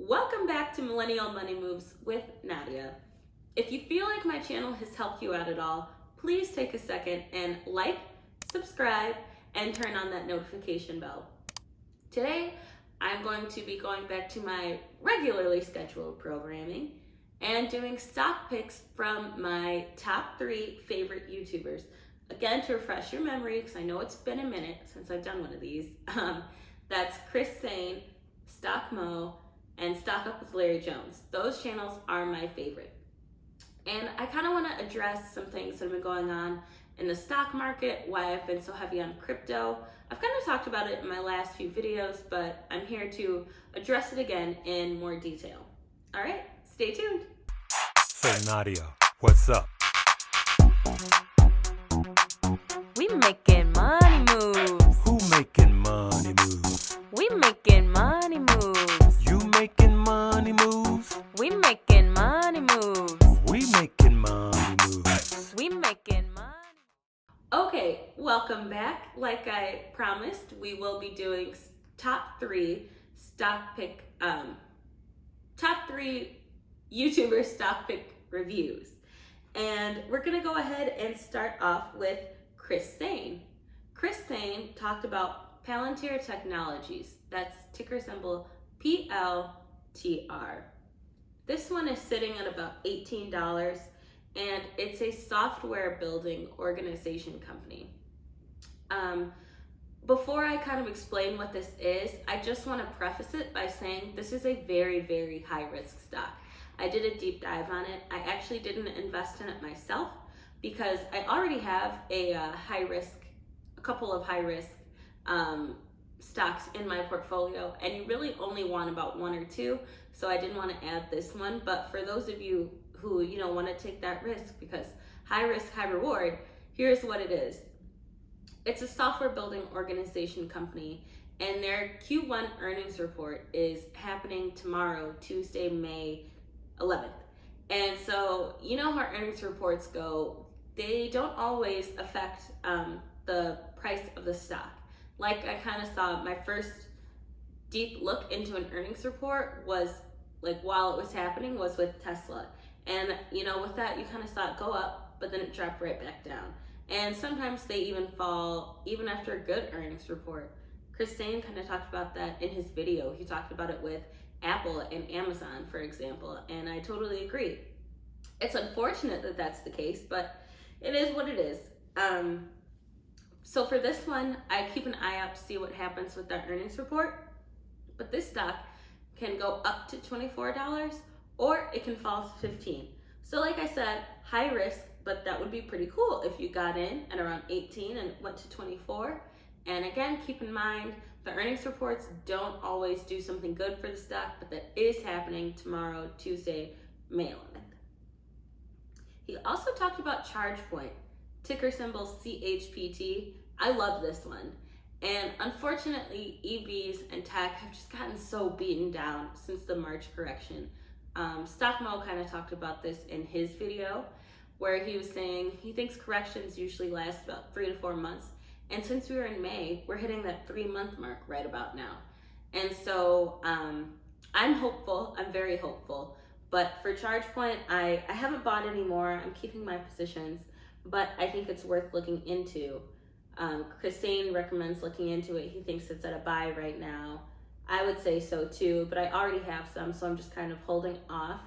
Welcome back to Millennial Money Moves with Nadia. If you feel like my channel has helped you out at all, please take a second and like, subscribe, and turn on that notification bell. Today, I'm going to be going back to my regularly scheduled programming and doing stock picks from my top 3 favorite YouTubers. Again, to refresh your memory, because I know it's been a minute since I've done one of these, that's Chris Sane, Stock Mo, and Stock Up with Larry Jones. Those channels are my favorite. And I kind of want to address some things that have been going on in the stock market, why I've been so heavy on crypto. I've kind of talked about it in my last few videos, but I'm here to address it again in more detail. All right, stay tuned. So Nadia, what's up? We making money moves. Who making money moves? We making money moves. You making money moves? We making money moves. We making money moves. We making money. Okay, welcome back. Like I promised, we will be doing top 3 YouTuber stock pick reviews. And we're gonna go ahead and start off with Chris Sane. Chris Sane talked about PLTR Technologies. That's ticker symbol PLTR. This one is sitting at about $18, and it's a software building organization company. Before I kind of explain what this is, I just want to preface it by saying this is a very, very high risk stock. I did a deep dive on it. I actually didn't invest in it myself because I already have a couple of high risk stocks in my portfolio, and you really only want about 1 or 2, so I didn't want to add this one. But for those of you who want to take that risk, because high risk, high reward, here's what it is. It's a software building organization company, and their Q1 earnings report is happening tomorrow, Tuesday, May 11th. And so how earnings reports go, they don't always affect the price of the stock. Like I kind of saw, my first deep look into an earnings report was like while it was happening was with Tesla. And with that, you kind of saw it go up, but then it dropped right back down. And sometimes they even fall even after a good earnings report. Chris Sane kind of talked about that in his video. He talked about it with Apple and Amazon, for example, and I totally agree. It's unfortunate that that's the case, but it is what it is. So for this one, I keep an eye out to see what happens with that earnings report, but this stock can go up to $24 or it can fall to $15. So like I said, high risk, but that would be pretty cool if you got in at around 18 and it went to 24. And again, keep in mind, the earnings reports don't always do something good for the stock, but that is happening tomorrow, Tuesday, May 11th. He also talked about ChargePoint, ticker symbol CHPT. I love this one. And unfortunately, EVs and tech have just gotten so beaten down since the March correction. Stock Mo kind of talked about this in his video, where he was saying he thinks corrections usually last about 3 to 4 months. And since we were in May, we're hitting that 3-month mark right about now. And so I'm hopeful, I'm very hopeful. But for ChargePoint, I haven't bought any more. I'm keeping my positions, but I think it's worth looking into. Chris Sane recommends looking into it. He thinks it's at a buy right now. I would say so too, but I already have some, so I'm just kind of holding off.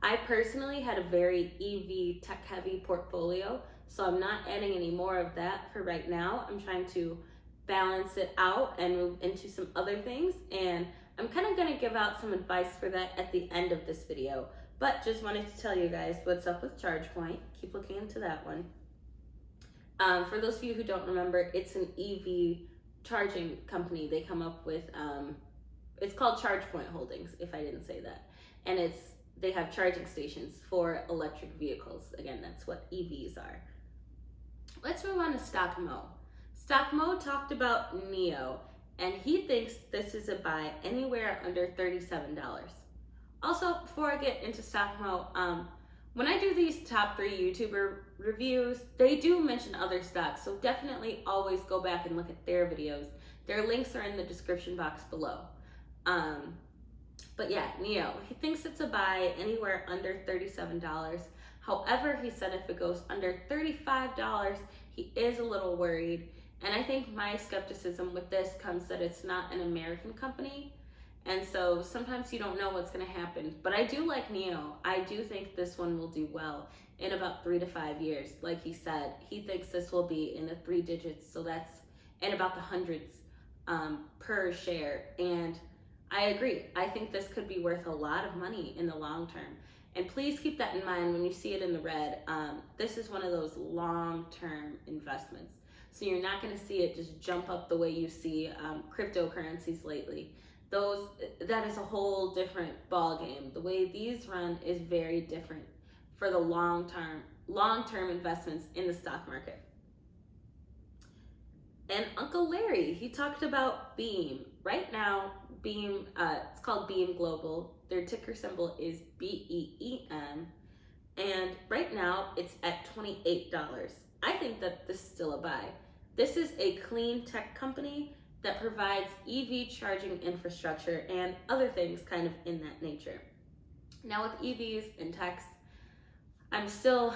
I personally had a very EV tech heavy portfolio, so I'm not adding any more of that for right now. I'm trying to balance it out and move into some other things, and I'm kind of going to give out some advice for that at the end of this video. But just wanted to tell you guys what's up with ChargePoint. Keep looking into that one. For those of you who don't remember, it's an EV charging company. They come up with, it's called ChargePoint Holdings, if I didn't say that. And they have charging stations for electric vehicles. Again, that's what EVs are. Let's move on to Stock Mo. Stock Mo talked about NEO, and he thinks this is a buy anywhere under $37. Also, before I get into Stock Mo, when I do these top 3 YouTuber reviews, they do mention other stocks, so definitely always go back and look at their videos. Their links are in the description box below. But yeah, Neo, he thinks it's a buy anywhere under $37. However, he said if it goes under $35, he is a little worried. And I think my skepticism with this comes that it's not an American company. And so sometimes you don't know what's going to happen. But I do like Neo. I do think this one will do well in about 3 to 5 years. Like he said, he thinks this will be in the 3 digits. So that's in about the hundreds per share. And I agree. I think this could be worth a lot of money in the long term. And please keep that in mind when you see it in the red. This is one of those long-term investments. So you're not going to see it just jump up the way you see cryptocurrencies lately. That is a whole different ball game. The way these run is very different for the long-term investments in the stock market. And Uncle Larry, he talked about Beam. Right now, Beam, it's called Beam Global. Their ticker symbol is BEEM. And right now, it's at $28. I think that this is still a buy. This is a clean tech company that provides EV charging infrastructure and other things kind of in that nature. Now with EVs and techs, I'm still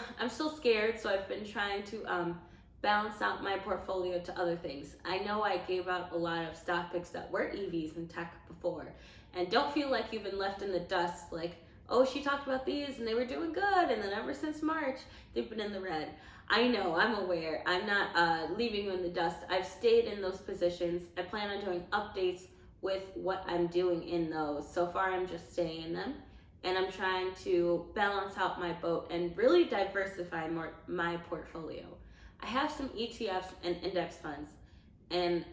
scared, so I've been trying to balance out my portfolio to other things. I know I gave out a lot of stock picks that were EVs and tech before, and don't feel like you've been left in the dust like, oh, she talked about these and they were doing good, and then ever since March, they've been in the red. I know, I'm aware. I'm not leaving you in the dust. I've stayed in those positions. I plan on doing updates with what I'm doing in those. So far, I'm just staying in them, and I'm trying to balance out my boat and really diversify my portfolio. I have some ETFs and index funds, and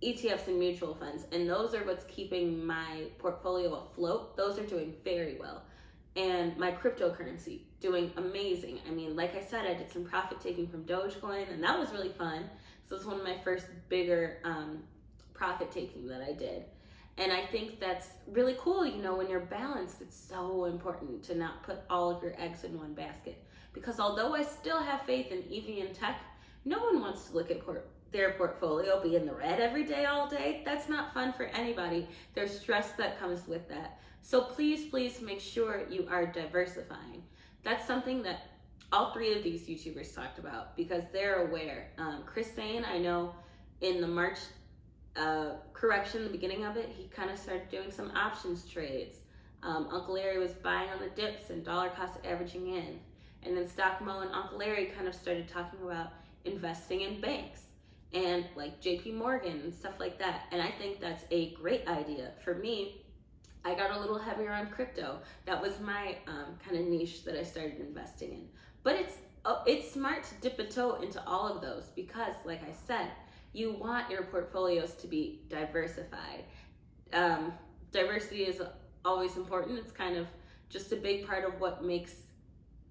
ETFs and mutual funds, and those are what's keeping my portfolio afloat. Those are doing very well. And my cryptocurrency doing amazing. I mean, like I said, I did some profit taking from Dogecoin, and that was really fun. So it's one of my first bigger profit taking that I did. And I think that's really cool. You know, when you're balanced, it's so important to not put all of your eggs in one basket. Because although I still have faith in EV and tech, no one wants to look at their portfolio be in the red every day, all day. That's not fun for anybody. There's stress that comes with that. So please make sure you are diversifying. That's something that all 3 of these YouTubers talked about because they're aware. Chris Sane, I know in the March correction, the beginning of it, he kind of started doing some options trades. Uncle Larry was buying on the dips and dollar cost averaging in. And then Stock Mo and Uncle Larry kind of started talking about investing in banks and like JP Morgan and stuff like that. And I think that's a great idea. For me, I got a little heavier on crypto. That was my kind of niche that I started investing in. But it's smart to dip a toe into all of those because, like I said, you want your portfolios to be diversified. Diversity is always important. It's kind of just a big part of what makes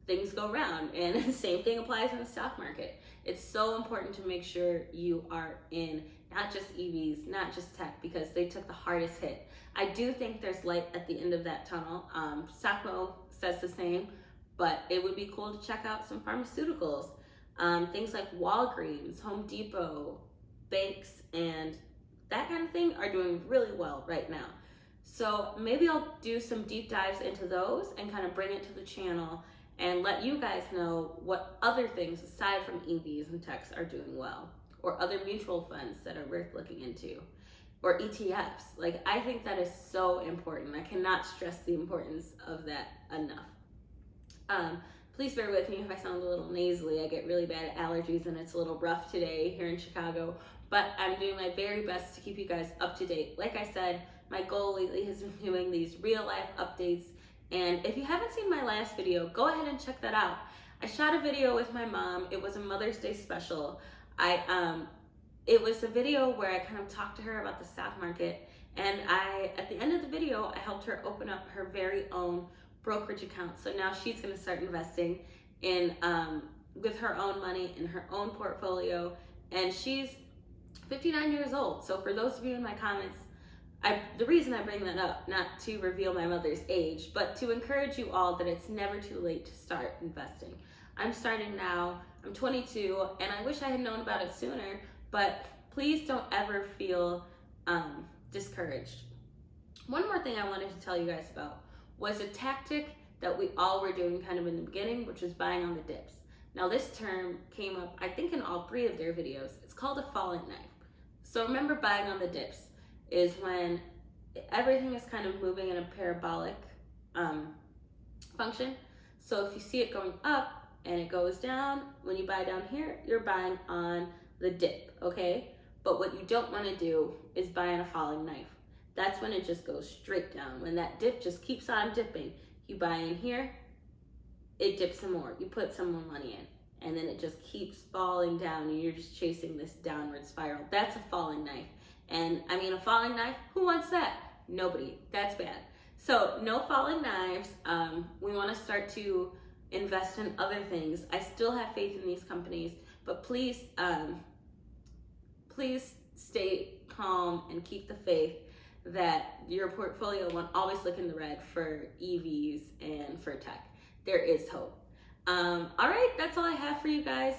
things go round. And the same thing applies in the stock market. It's so important to make sure you are in not just EVs, not just tech, because they took the hardest hit. I do think there's light at the end of that tunnel. Stockmo says the same, but it would be cool to check out some pharmaceuticals. Things like Walgreens, Home Depot, banks, and that kind of thing are doing really well right now. So maybe I'll do some deep dives into those and kind of bring it to the channel and let you guys know what other things aside from EVs and techs are doing well, or other mutual funds that are worth looking into, or ETFs. Like, I think that is so important. I cannot stress the importance of that enough. Please bear with me if I sound a little nasally. I get really bad allergies and it's a little rough today here in Chicago, but I'm doing my very best to keep you guys up to date. Like I said, my goal lately has been doing these real life updates. And if you haven't seen my last video, go ahead and check that out. I shot a video with my mom. It was a Mother's Day special. It was a video where I kind of talked to her about the stock market, and at the end of the video, I helped her open up her very own brokerage account. So now she's going to start investing in with her own money in her own portfolio, and she's 59 years old. So for those of you in my comments, the reason I bring that up, not to reveal my mother's age, but to encourage you all that it's never too late to start investing. I'm starting now. I'm 22, and I wish I had known about it sooner, but please don't ever feel discouraged. One more thing I wanted to tell you guys about was a tactic that we all were doing kind of in the beginning, which was buying on the dips. Now this term came up, I think, in all 3 of their videos. It's called a falling knife. So remember, buying on the dips is when everything is kind of moving in a parabolic function. So if you see it going up and it goes down, when you buy down here, you're buying on the dip, okay? But what you don't want to do is buy on a falling knife. That's when it just goes straight down. When that dip just keeps on dipping, you buy in here, it dips some more. You put some more money in, and then it just keeps falling down, and you're just chasing this downward spiral. That's a falling knife. And I mean, a falling knife, who wants that? Nobody. That's bad. So no falling knives. We want to start to invest in other things. I still have faith in these companies, but please, please stay calm and keep the faith that your portfolio won't always look in the red for EVs and for tech. There is hope. All right, that's all I have for you guys.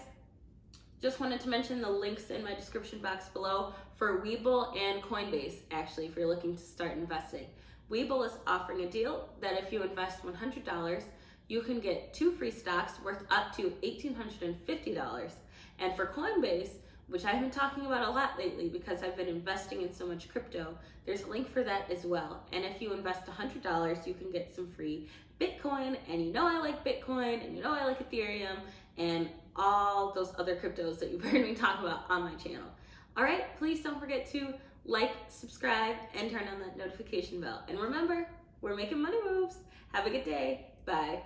Just wanted to mention the links in my description box below for Webull and Coinbase, actually, if you're looking to start investing. Webull is offering a deal that if you invest $100, you can get 2 free stocks worth up to $1,850. And for Coinbase, which I've been talking about a lot lately because I've been investing in so much crypto, there's a link for that as well. And if you invest $100, you can get some free Bitcoin, and you know I like Bitcoin, and you know I like Ethereum, and all those other cryptos that you've heard me talk about on my channel. All right, please don't forget to like, subscribe, and turn on that notification bell. And remember, we're making money moves. Have a good day. Bye.